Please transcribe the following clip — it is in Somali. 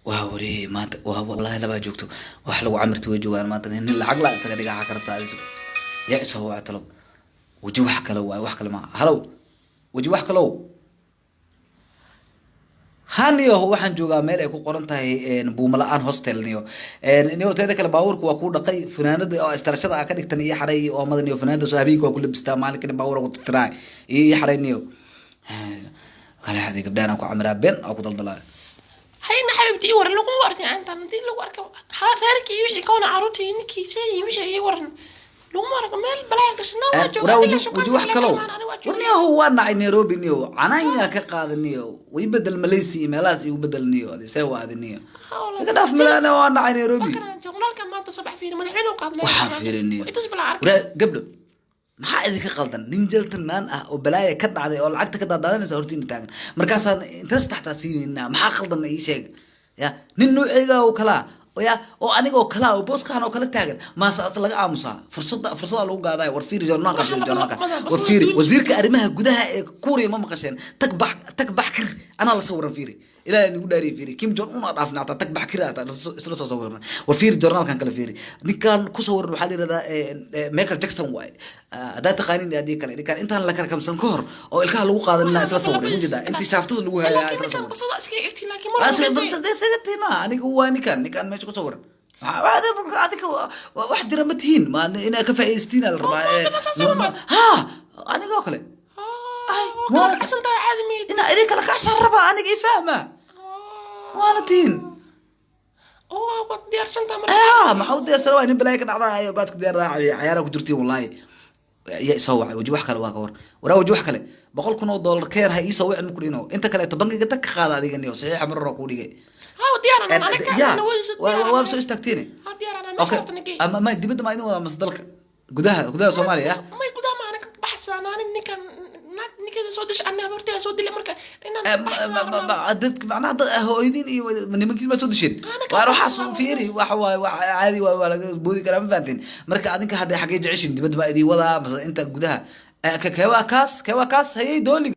وهوري ما والله لا باجوكتو وحلو عمرت وجوان ما تنين العقل اسغا دغا كرتا اديسو يا اسو وعتلو وجي wax kale way wax kale ma halow waji wax kale haniyo waxaan joogaa meel ay ku qoran tahay buumala aan hostel niyo teeda kale baaburku waa ku dhaqay fanaanada oo istarashada ka dhigtan iyo xaray oo madan iyo fanaanada soo habeenka waa ku labistaa maalinkan baaburku ku tiraa iyo xaray niyo kala hadi gabdhaan ku camraa ben oo ku daldalaa hayna xabibti war lagu warka inta hadii lagu arko haarki wixii koona caruurtii ninkii shay wixii ay waran lagu marka meel balaa gashna waa joogaa waji wax kale warniyo waa nacay Nairobi niyo ananya ka qaadaniyo way bedel Malaysia meelaas igu bedelniyo adisay waadiniyo laga dhaaf milana waa nacay Nairobi journalka ma tasabax fiir madaxweynuhu ka hadlay waxa fiiriniyo gabdho maxaa idinka qaldan nin jaltan maan ah oo balaaya ka dhacday oo lacagta ka daadaadanaysa hortiin taagan markaasaan intaas taxta siinayna maxaa qaldan ii sheeg ya nin nuuciga oo kala oo anigoo kala oo booskan oo kala taagan ma saas laga aamusa fursada lagu gaaday war fiir journalka war fiir wasiirka arrimaha gudaha ee Kuuriya ma maqasheen tagbax kir ana la sawran fiiri ilaa anigu dhaari fiiri Kim Jong Un dhaafna ta tagbax kir ata isla soo sawirna war fiir journalkan kala fiiri ninkan ku sawirna waxa la yiraahdaa Michael Jackson way adaa taqaanin adii kale ninkan intaan la karkamsan ka hor oo ilkaha lagu qaadanina isla sawiray mujida intii shaaftada lagu hayaa isla sawiray asagtina anigu waa ninkan meesha ku sawiran adiga wax dira ma tihiin ma ina ka faa'iideystiin la rabaa ha aniga kale ay wala kasanta caadimid ina idinka la ka sharaba aniga ifahma wala tiin wad diyaarsanta markaa ma xawd diyaarsan waa in balay ka dhacdaa ayo baadka diyaar raacay ciyaara ku jirtay wallahi ya soo wacay waji wax kale waa ka war waji wax kale $100,000 keer ha ii soo wicin ku dhino inta kale to bangiga tag qaada adiga niyo saxiix marro ku dhigay ديارنا أنا كأنا وابسو استكتيني ديارنا أوكي أما ما دبت ما ينوى مصدلك جدها صوماليا ما يقول ما أنا بحث أنا نكان نكان سودش أنا برتي سود اللي مركا ما عدت معناه هو يدين من ممكن ما سودشين وأروح أسوق فيري عادي ولا بودي كلام فانتين مركا عادين كهذا حاجة يعيشين دبت ما يدي ولا مثلا أنت جدها كواكاس هي دول